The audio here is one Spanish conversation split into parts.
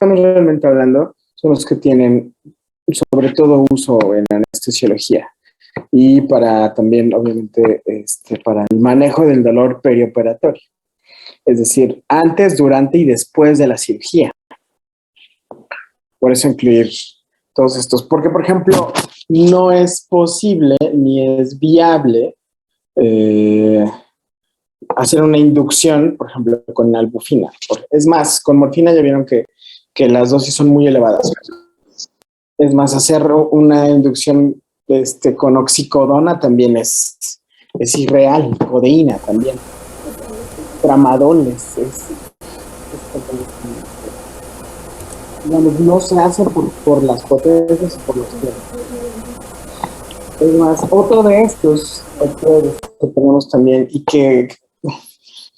estamos realmente hablando son los que tienen sobre todo uso en anestesiología y para también, obviamente, para el manejo del dolor perioperatorio. Es decir, antes, durante y después de la cirugía. Por eso incluir todos estos. Porque, por ejemplo, no es posible ni es viable hacer una inducción, por ejemplo, con albufina. Es más, con morfina ya vieron que las dosis son muy elevadas. Es más, hacer una inducción con oxicodona también es irreal, codeína también. Tramadol digamos, no se hace por las potencias y por los tiempos. Es más, otro de estos que tenemos también y que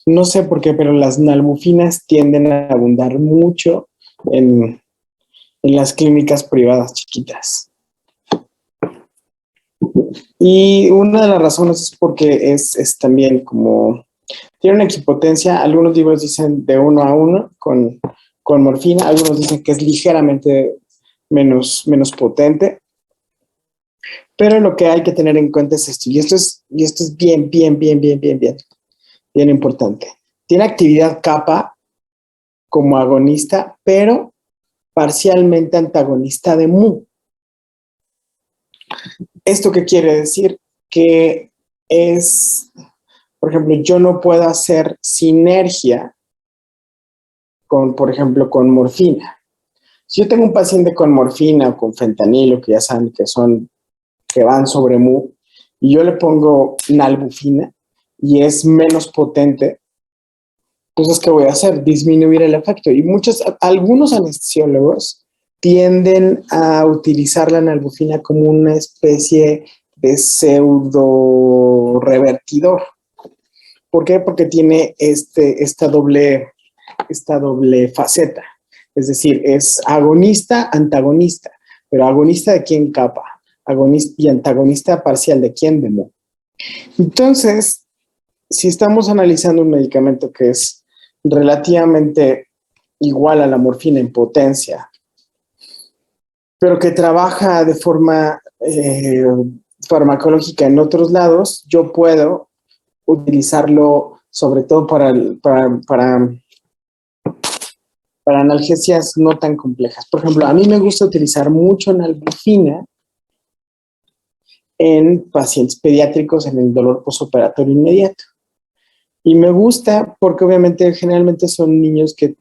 no sé por qué, pero las nalbufinas tienden a abundar mucho en las clínicas privadas chiquitas. Y una de las razones es porque es también como tiene una equipotencia. Algunos libros dicen de 1 a 1 con morfina, algunos dicen que es ligeramente menos potente. Pero lo que hay que tener en cuenta es esto, y esto es bien importante. Tiene actividad kappa como agonista, pero parcialmente antagonista de mu. ¿Esto qué quiere decir? Que es, por ejemplo, yo no puedo hacer sinergia por ejemplo, con morfina. Si yo tengo un paciente con morfina o con fentanilo, que ya saben que van sobre mu, y yo le pongo nalbufina y es menos potente, entonces, ¿qué voy a hacer? Disminuir el efecto. Y algunos anestesiólogos tienden a utilizar la nalbufina como una especie de pseudo revertidor. ¿Por qué? Porque tiene esta doble faceta. Es decir, es agonista, antagonista. Pero agonista de quién kappa, agonista y antagonista parcial de quién de mu. Entonces, si estamos analizando un medicamento que es relativamente igual a la morfina en potencia, pero que trabaja de forma farmacológica en otros lados, yo puedo utilizarlo sobre todo para analgesias no tan complejas. Por ejemplo, a mí me gusta utilizar mucho nalbufina en pacientes pediátricos en el dolor postoperatorio inmediato. Y me gusta porque obviamente generalmente son niños que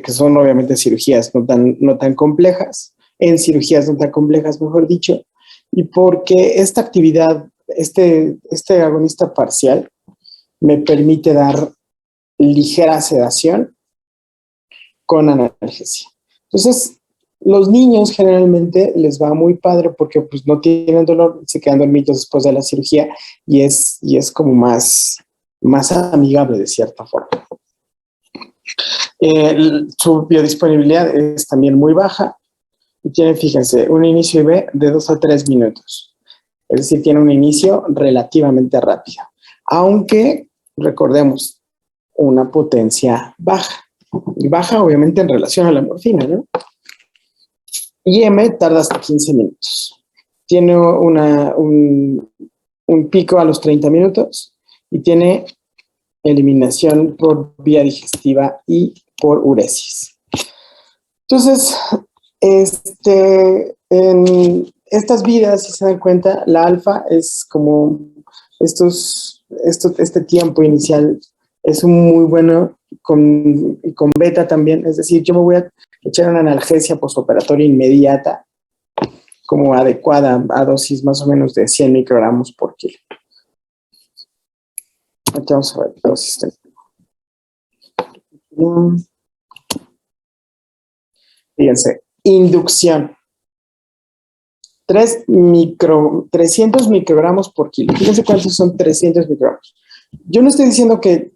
son obviamente cirugías no tan complejas, en cirugías no tan complejas, mejor dicho, y porque esta actividad, este agonista parcial me permite dar ligera sedación con analgesia. Entonces, los niños generalmente les va muy padre porque pues no tienen dolor, se quedan dormidos después de la cirugía y es como más amigable de cierta forma. Su biodisponibilidad es también muy baja y tiene, fíjense, un inicio IV de 2 a 3 minutos. Es decir, tiene un inicio relativamente rápido. Aunque, recordemos, una potencia baja. Y baja, obviamente, en relación a la morfina, ¿no? IM tarda hasta 15 minutos. Tiene un pico a los 30 minutos y tiene eliminación por vía digestiva y por uresis. Entonces, en estas vidas, si se dan cuenta, la alfa es como este tiempo inicial es muy bueno con beta también. Es decir, yo me voy a echar una analgesia postoperatoria inmediata como adecuada a dosis más o menos de 100 microgramos por kilo. Aquí vamos a ver dosis. Fíjense, inducción. 300 microgramos por kilo. Fíjense cuántos son 300 microgramos. Yo no estoy diciendo que,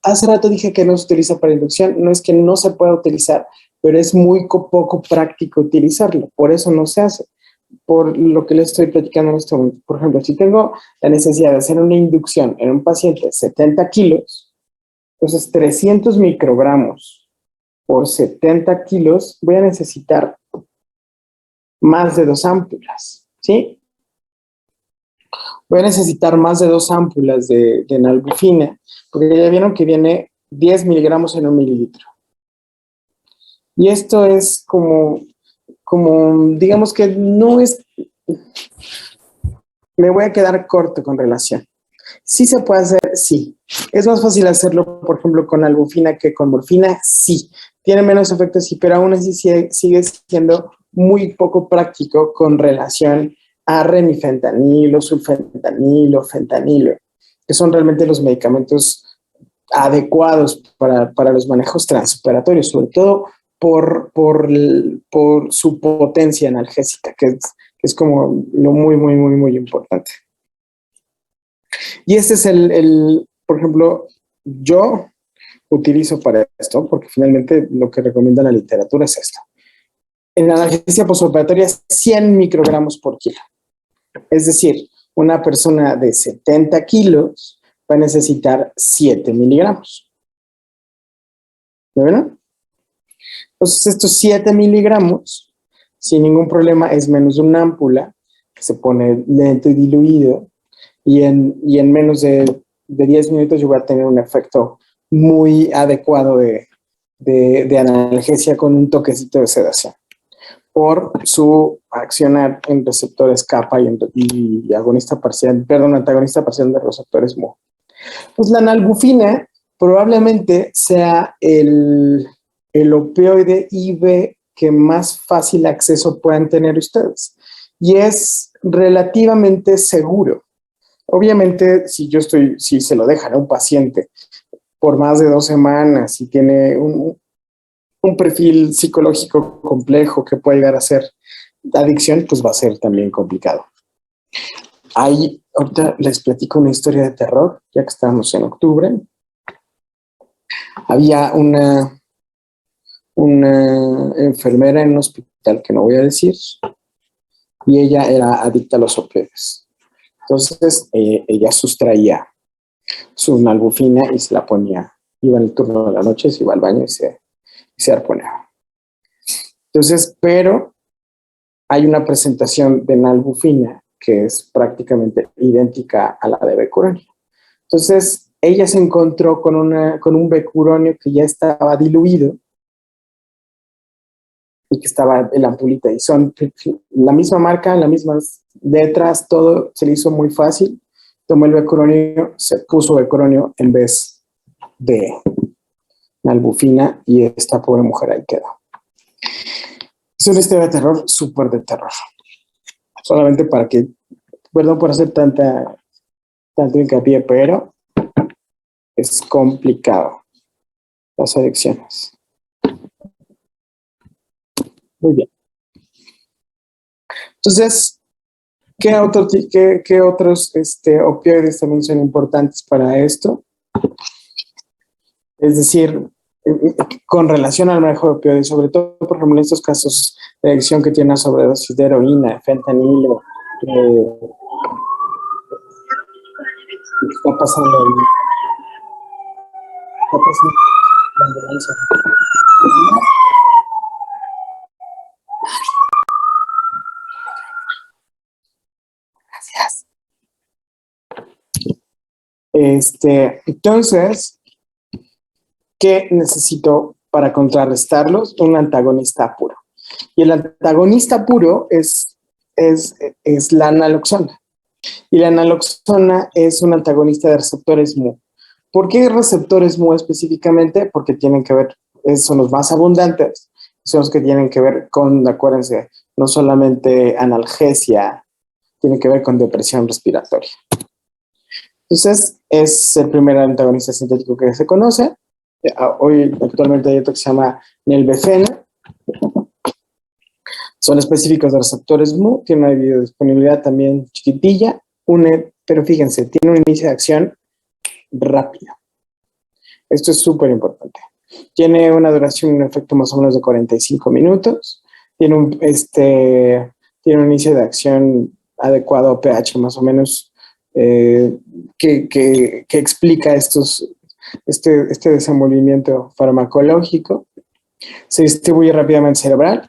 hace rato dije que no se utiliza para inducción, no es que no se pueda utilizar, pero es muy poco práctico utilizarlo, por eso no se hace. Por lo que les estoy platicando en este momento. Por ejemplo, si tengo la necesidad de hacer una inducción en un paciente de 70 kilos, entonces 300 microgramos por 70 kilos, voy a necesitar más de 2 ámpulas, ¿sí? Voy a necesitar más de 2 ámpulas de nalbufina, porque ya vieron que viene 10 miligramos en 1 mililitro. Y esto es como, digamos que no es, me voy a quedar corto con relación. ¿Sí se puede hacer? Sí. ¿Es más fácil hacerlo, por ejemplo, con nalbufina que con morfina? Sí. ¿Tiene menos efectos? Sí, pero aún así sigue siendo muy poco práctico con relación a remifentanilo, sulfentanilo, fentanilo, que son realmente los medicamentos adecuados para los manejos transoperatorios, sobre todo por su potencia analgésica, que es como lo muy importante. Y ese es por ejemplo, yo utilizo para esto, porque finalmente lo que recomienda la literatura es esto. En la analgesia postoperatoria, 100 microgramos por kilo. Es decir, una persona de 70 kilos va a necesitar 7 miligramos. ¿Me ven? Entonces, estos 7 miligramos, sin ningún problema, es menos de una ámpula, que se pone lento y diluido, y en menos de 10 minutos yo voy a tener un efecto muy adecuado de analgesia con un toquecito de sedación por su accionar en receptores kappa y antagonista parcial de receptores Mu. Pues la nalbufina probablemente sea el opioide IV que más fácil acceso puedan tener ustedes y es relativamente seguro. Obviamente, si se lo dejan a un paciente por más de 2 semanas y tiene un perfil psicológico complejo que puede llegar a ser adicción, pues va a ser también complicado. Ahorita les platico una historia de terror, ya que estamos en octubre. Había una enfermera en un hospital que no voy a decir, y ella era adicta a los opioides. Entonces, ella sustraía su nalbufina y se la ponía. Iba en el turno de la noche, se iba al baño y se arponeaba. Entonces, pero hay una presentación de nalbufina que es prácticamente idéntica a la de becuronio. Entonces, ella se encontró con un becuronio que ya estaba diluido y que estaba en la ampulita. Y son la misma marca, las mismas letras, todo se le hizo muy fácil. Tomó el becuronio, se puso becuronio en vez de nalbufina y esta pobre mujer ahí quedó. Es una historia de terror, súper de terror. Solamente para que, perdón por hacer tanto hincapié, pero es complicado las adicciones. Muy bien. Entonces, ¿qué otros opioides también son importantes para esto? Es decir, con relación al manejo de opioides, sobre todo, por ejemplo, en estos casos de adicción que tiene una sobredosis de heroína, fentanilo, está pasando ahí. Está pasando la ambulancia. Gracias. Entonces, ¿qué necesito para contrarrestarlos? Un antagonista puro. Y el antagonista puro es la naloxona. Y la naloxona es un antagonista de receptores Mu. ¿Por qué receptores Mu específicamente? Porque tienen que ver, son los más abundantes, son los que tienen que ver con, acuérdense, no solamente analgesia, tienen que ver con depresión respiratoria. Entonces, es el primer antagonista sintético que se conoce. Hoy, actualmente, hay otro que se llama nelbefena. Son específicos de receptores Mu, tiene una biodisponibilidad también chiquitilla, pero fíjense, tiene un inicio de acción rápido. Esto es súper importante. Tiene una duración, un efecto más o menos de 45 minutos. Tiene un inicio de acción adecuado a pH más o menos que explica este desenvolvimiento farmacológico. Se distribuye rápidamente cerebral,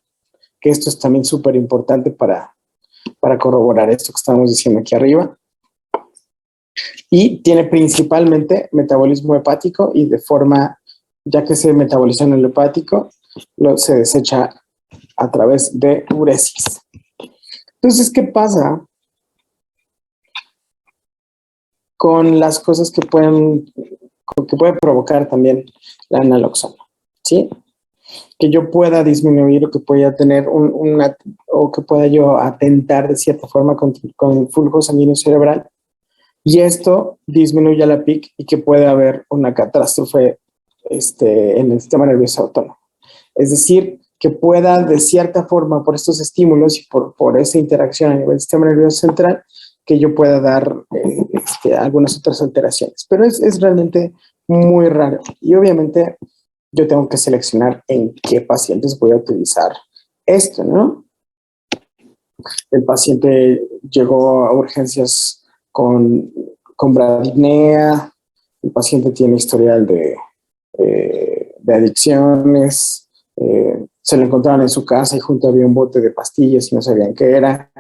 que esto es también súper importante para corroborar esto que estamos diciendo aquí arriba. Y tiene principalmente metabolismo hepático y de forma, ya que se metaboliza en el hepático, se desecha a través de uresis. Entonces, ¿qué pasa con las cosas que puede provocar también la naloxona? ¿Sí? Que yo pueda disminuir o que pueda tener o que pueda yo atentar de cierta forma con el flujo sanguíneo cerebral, y esto disminuye la PIC y que puede haber una catástrofe en el sistema nervioso autónomo. Es decir, que pueda de cierta forma, por estos estímulos y por esa interacción a nivel del sistema nervioso central, que yo pueda dar algunas otras alteraciones. Pero es realmente muy raro. Y obviamente yo tengo que seleccionar en qué pacientes voy a utilizar esto, ¿no? El paciente llegó a urgencias con bradipnea, el paciente tiene historial de adicciones, se lo encontraron en su casa y junto había un bote de pastillas y no sabían qué era.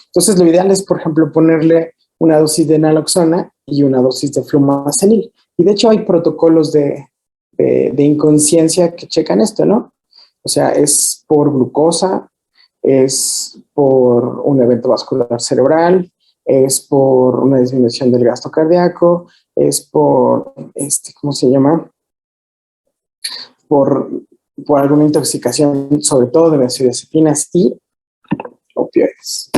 Entonces lo ideal es, por ejemplo, ponerle una dosis de naloxona y una dosis de flumazenil. Y de hecho hay protocolos de inconsciencia que checan esto, ¿no? O sea, es por glucosa, es por un evento vascular cerebral, es por una disminución del gasto cardíaco, es por, ¿cómo se llama? Por alguna intoxicación, sobre todo de benzodiazepinas y opioides.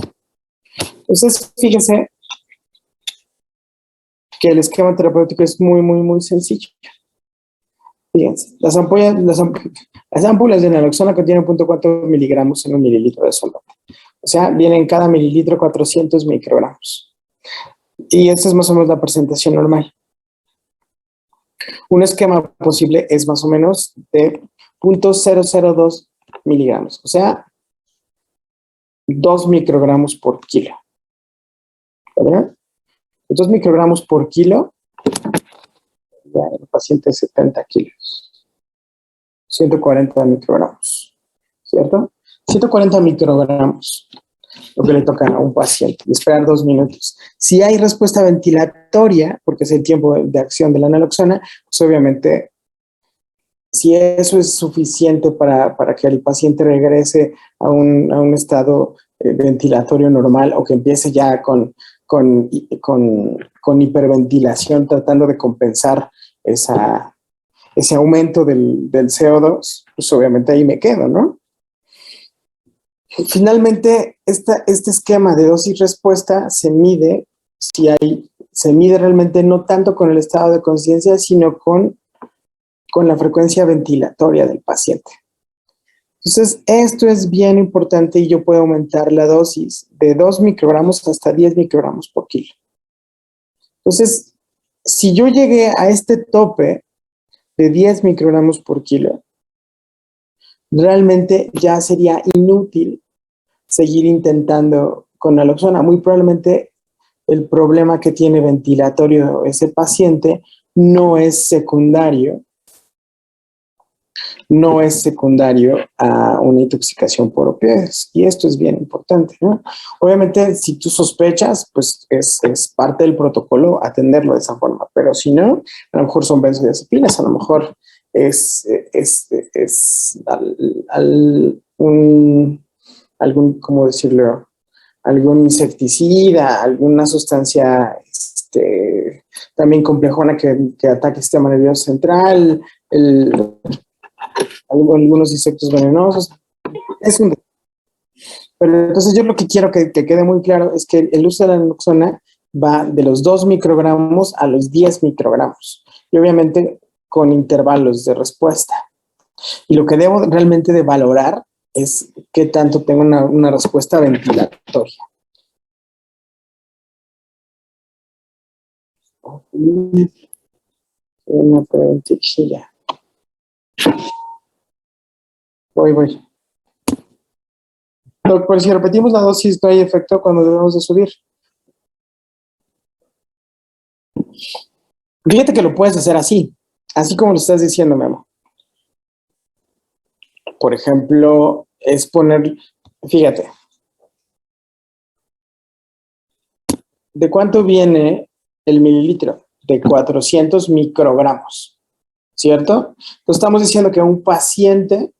Entonces, fíjese que el esquema terapéutico es muy, muy, muy sencillo. Fíjense, las ámpulas de naloxona contienen 0.4 miligramos en un mililitro de solvente. O sea, viene en cada mililitro 400 microgramos. Y esta es más o menos la presentación normal. Un esquema posible es más o menos de 0.002 miligramos. O sea, 2 microgramos por kilo. ¿Verdad? 2 microgramos por kilo, ya el paciente es 70 kilos. 140 microgramos, ¿cierto? 140 microgramos, lo que le toca a un paciente, y esperar 2 minutos. Si hay respuesta ventilatoria, porque es el tiempo de acción de la naloxona, pues obviamente, si eso es suficiente para que el paciente regrese a un estado ventilatorio normal o que empiece ya con hiperventilación, tratando de compensar ese aumento del CO2, pues obviamente ahí me quedo, ¿no? Finalmente, este esquema de dosis-respuesta se mide realmente no tanto con el estado de conciencia, sino con la frecuencia ventilatoria del paciente. Entonces, esto es bien importante y yo puedo aumentar la dosis de 2 microgramos hasta 10 microgramos por kilo. Entonces, si yo llegué a este tope de 10 microgramos por kilo, realmente ya sería inútil seguir intentando con naloxona. Muy probablemente el problema que tiene ventilatorio ese paciente no es secundario a una intoxicación por opioides. Y esto es bien importante, ¿no? Obviamente, si tú sospechas, pues es parte del protocolo atenderlo de esa forma. Pero si no, a lo mejor son benzodiazepinas, a lo mejor es ¿cómo decirlo? Algún insecticida, alguna sustancia también complejona que ataque el sistema nervioso central, algunos insectos venenosos. Pero entonces yo lo que quiero que quede muy claro es que el uso de la naloxona va de los 2 microgramos a los 10 microgramos. Y obviamente con intervalos de respuesta. Y lo que debo realmente de valorar es qué tanto tengo una respuesta ventilatoria. Una preguntilla. Voy. Pero si repetimos la dosis, no hay efecto cuando debemos de subir. Fíjate que lo puedes hacer así como lo estás diciendo, Memo. Por ejemplo, es poner, fíjate, ¿de cuánto viene el mililitro? De 400 microgramos, ¿cierto? Entonces estamos diciendo que a un paciente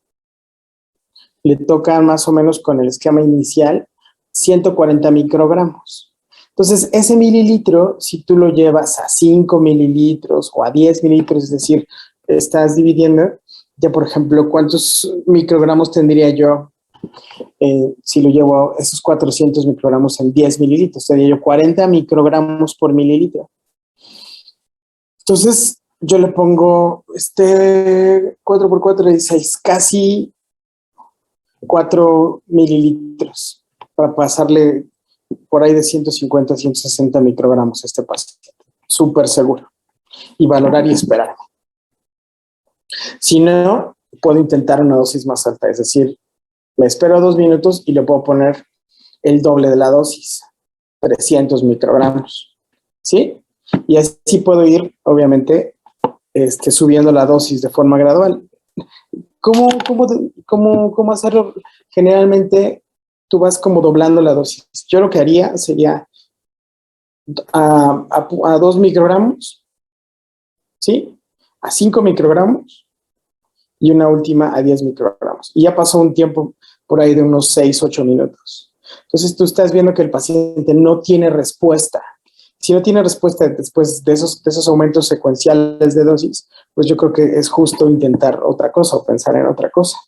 le tocan más o menos con el esquema inicial 140 microgramos. Entonces, ese mililitro, si tú lo llevas a 5 mililitros o a 10 mililitros, es decir, estás dividiendo, ya por ejemplo, ¿cuántos microgramos tendría yo si lo llevo esos 400 microgramos en 10 mililitros? Tendría yo 40 microgramos por mililitro. Entonces, yo le pongo 4 por 4, 16, casi 4 mililitros para pasarle por ahí de 150 a 160 microgramos a este paciente. Súper seguro. Y valorar y esperar. Si no, puedo intentar una dosis más alta, es decir, me espero 2 minutos y le puedo poner el doble de la dosis, 300 microgramos, ¿sí? Y así puedo ir, obviamente, subiendo la dosis de forma gradual. ¿Cómo hacerlo? Generalmente tú vas como doblando la dosis. Yo lo que haría sería a 2 microgramos, ¿sí? A 5 microgramos y una última a 10 microgramos. Y ya pasó un tiempo por ahí de unos 6, 8 minutos. Entonces tú estás viendo que el paciente no tiene respuesta. Si no tiene respuesta después de esos aumentos secuenciales de dosis, pues yo creo que es justo intentar otra cosa o pensar en otra cosa.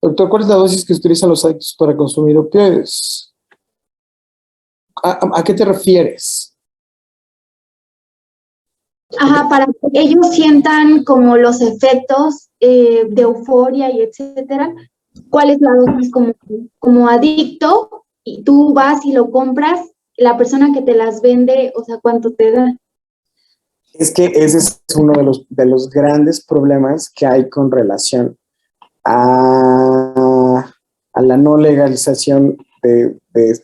Doctor, ¿cuál es la dosis que utilizan los adictos para consumir opioides? ¿A qué te refieres? Ajá, para que ellos sientan como los efectos de euforia y etcétera. ¿Cuál es la dosis como adicto? Y tú vas y lo compras, la persona que te las vende, o sea, ¿cuánto te da? Es que ese es uno de los grandes problemas que hay con relación a la no legalización de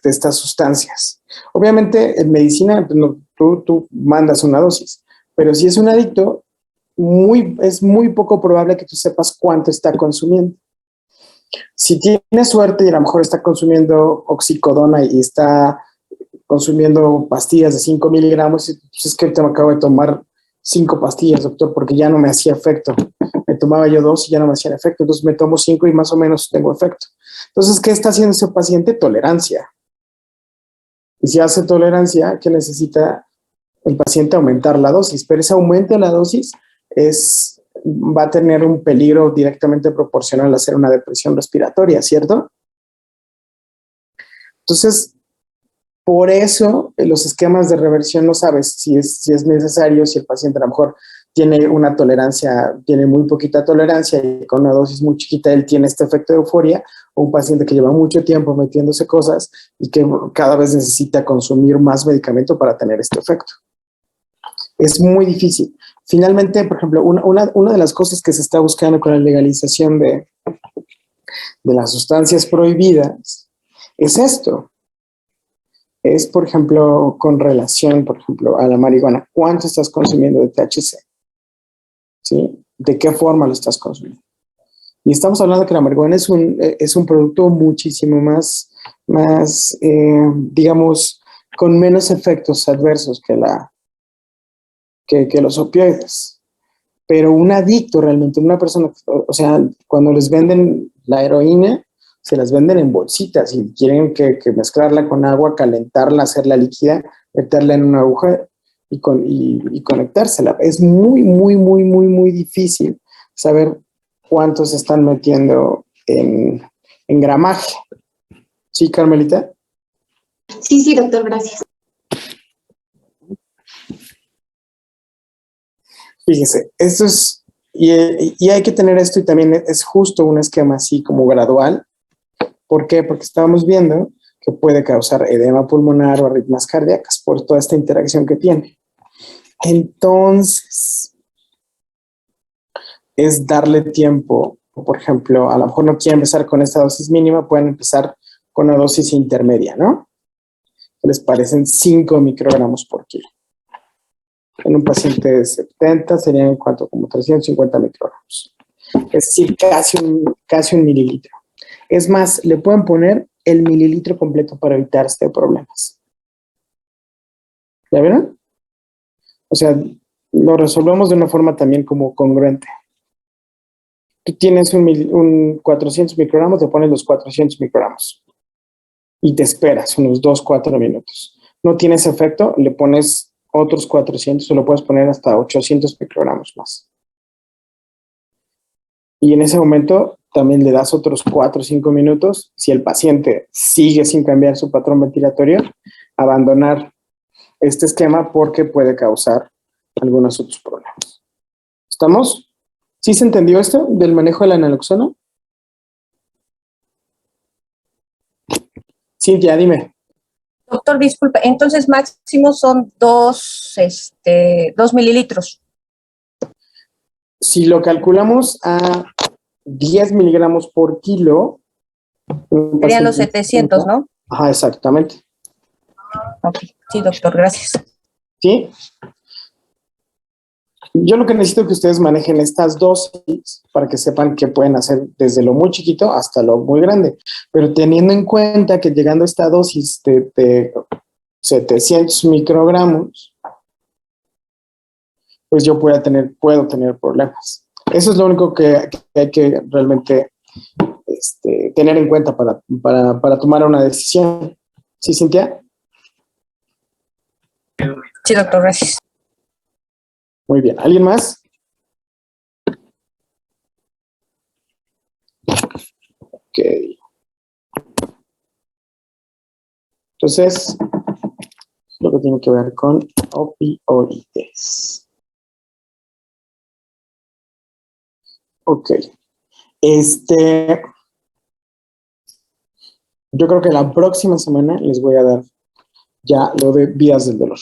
estas sustancias. Obviamente, en medicina, no, tú mandas una dosis, pero si es un adicto, es muy poco probable que tú sepas cuánto está consumiendo. Si tienes suerte y a lo mejor está consumiendo oxicodona y está consumiendo pastillas de 5 miligramos, pues es que te me acabo de tomar 5 pastillas, doctor, porque ya no me hacía efecto. Me tomaba yo 2 y ya no me hacían efecto, entonces me tomo 5 y más o menos tengo efecto. Entonces, ¿qué está haciendo ese paciente? Tolerancia. Y si hace tolerancia, ¿qué necesita el paciente? Aumentar la dosis, pero ese aumento de la dosis va a tener un peligro directamente proporcional a hacer una depresión respiratoria, ¿cierto? Entonces, por eso los esquemas de reversión no sabes si es necesario, si el paciente a lo mejor tiene una tolerancia, tiene muy poquita tolerancia y con una dosis muy chiquita él tiene este efecto de euforia, o un paciente que lleva mucho tiempo metiéndose cosas y que cada vez necesita consumir más medicamento para tener este efecto. Es muy difícil. Finalmente, por ejemplo, una de las cosas que se está buscando con la legalización de las sustancias prohibidas es esto. Es, por ejemplo, con relación, por ejemplo, a la marihuana. ¿Cuánto estás consumiendo de THC? ¿Sí? ¿De qué forma lo estás consumiendo? Y estamos hablando de que la marihuana es un producto muchísimo más digamos, con menos efectos adversos que los opioides. Pero un adicto realmente, una persona, o sea, cuando les venden la heroína, se las venden en bolsitas y quieren que mezclarla con agua, calentarla, hacerla líquida, meterla en una aguja y conectársela. Es muy difícil saber cuántos están metiendo en gramaje. ¿Sí, Carmelita? Sí, doctor, gracias. Fíjese, esto es, y hay que tener esto y también es justo un esquema así como gradual. ¿Por qué? Porque estamos viendo que puede causar edema pulmonar o arritmias cardíacas por toda esta interacción que tiene. Entonces, es darle tiempo. Por ejemplo, a lo mejor no quieren empezar con esta dosis mínima, pueden empezar con una dosis intermedia, ¿no? Les parecen 5 microgramos por kilo. En un paciente de 70 serían en cuanto como 350 microgramos. es decir, casi un mililitro. Es más, le pueden poner el mililitro completo para evitar problemas. ¿Ya vieron? O sea, lo resolvemos de una forma también como congruente. Tú tienes un 400 microgramos, te pones los 400 microgramos y te esperas unos 2-4 minutos. No tienes efecto, le pones otros 400 o lo puedes poner hasta 800 microgramos más. Y en ese momento también le das otros 4 o 5 minutos. Si el paciente sigue sin cambiar su patrón ventilatorio, abandonar este esquema porque puede causar algunos otros problemas. ¿Estamos? ¿Sí se entendió esto del manejo de la naloxona? Cintia, dime. Doctor, disculpe, entonces máximo son 2 mililitros. Si lo calculamos a 10 miligramos por kilo. Serían los 700, ¿no? Ajá, exactamente. Ok, sí, doctor, gracias. ¿Sí? Yo lo que necesito es que ustedes manejen estas dosis para que sepan que pueden hacer desde lo muy chiquito hasta lo muy grande. Pero teniendo en cuenta que llegando a esta dosis de 700 microgramos, pues yo puedo tener problemas. Eso es lo único que hay que realmente tener en cuenta para tomar una decisión. ¿Sí, Cintia? Sí, doctor, gracias. Muy bien. ¿Alguien más? Ok. Entonces, lo que tiene que ver con opioides. Ok. Yo creo que la próxima semana les voy a dar ya lo de vías del dolor.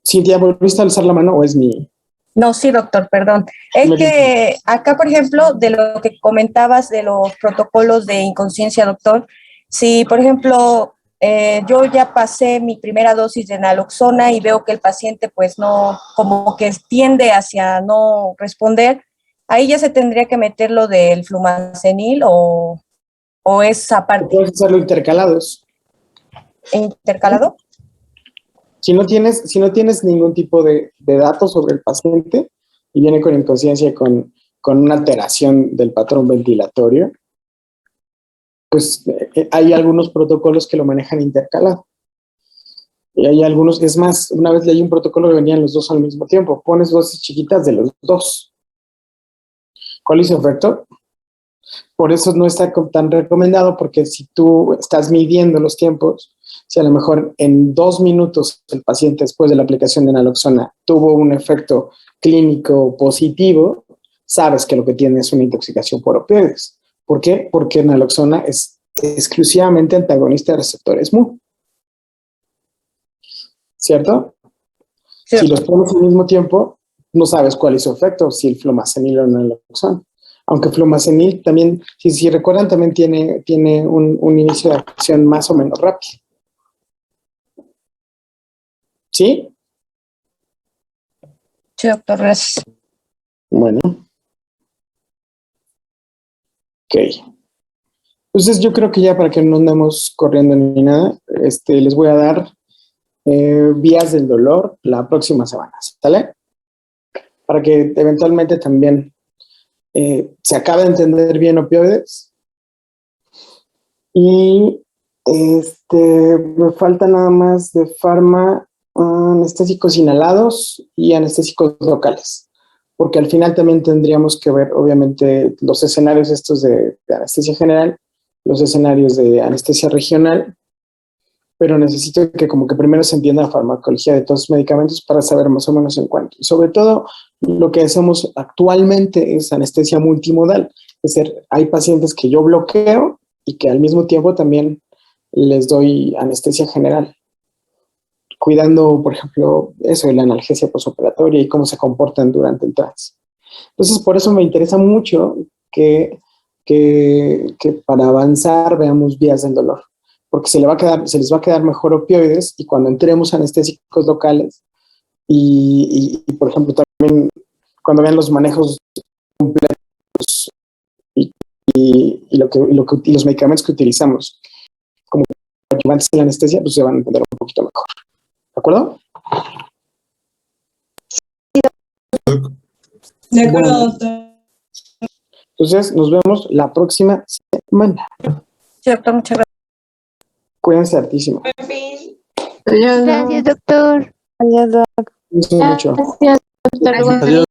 Cintia, ¿volviste a alzar la mano o es mi...? No, sí, doctor, perdón. Es que acá, por ejemplo, de lo que comentabas de los protocolos de inconsciencia, doctor, si, por ejemplo, yo ya pasé mi primera dosis de naloxona y veo que el paciente, pues, no, como que tiende hacia no responder, ahí ya se tendría que meter lo del flumazenil o es aparte. Puedes hacerlo intercalados. ¿Intercalado? Si no tienes ningún tipo de datos sobre el paciente y viene con inconsciencia con una alteración del patrón ventilatorio, pues hay algunos protocolos que lo manejan intercalado. Y hay algunos, es más, una vez leí un protocolo que venían los dos al mismo tiempo. Pones dosis chiquitas de los dos. ¿Cuál hizo efecto? Por eso no está tan recomendado, porque si tú estás midiendo los tiempos, si a lo mejor en 2 minutos el paciente después de la aplicación de naloxona tuvo un efecto clínico positivo, sabes que lo que tiene es una intoxicación por opioides. ¿Por qué? Porque naloxona es exclusivamente antagonista de receptores Mu. ¿Cierto? Sí. Si los pones al mismo tiempo, no sabes cuál es su efecto, si el flumazenil o el naloxona. Aunque flumazenil también, si recuerdan, también tiene un inicio de acción más o menos rápido. ¿Sí? Sí, doctor, gracias. Bueno. Ok. Entonces yo creo que ya para que no andemos corriendo ni nada, les voy a dar vías del dolor la próxima semana, ¿sale? Para que eventualmente también se acabe de entender bien opioides. Y me falta nada más de anestésicos inhalados y anestésicos locales, porque al final también tendríamos que ver, obviamente, los escenarios estos de anestesia general, los escenarios de anestesia regional, pero necesito que como que primero se entienda la farmacología de todos los medicamentos para saber más o menos en cuánto. Y sobre todo, lo que hacemos actualmente es anestesia multimodal, es decir, hay pacientes que yo bloqueo y que al mismo tiempo también les doy anestesia general, cuidando, por ejemplo, eso de la analgesia posoperatoria y cómo se comportan durante el trance. Entonces, por eso me interesa mucho que para avanzar veamos vías del dolor, porque se les va a quedar mejor opioides, y cuando entremos a anestésicos locales y por ejemplo, también cuando vean los manejos completos y los medicamentos que utilizamos como ayudantes en la anestesia, pues se van a entender un poquito mejor. ¿De acuerdo? De acuerdo, Bueno, doctor. entonces nos vemos la próxima semana. Sí, doctor, muchas gracias. Cuídense hartísimo. Gracias, doctor. Adiós, Cuídense mucho. Gracias. Hasta luego. Adiós.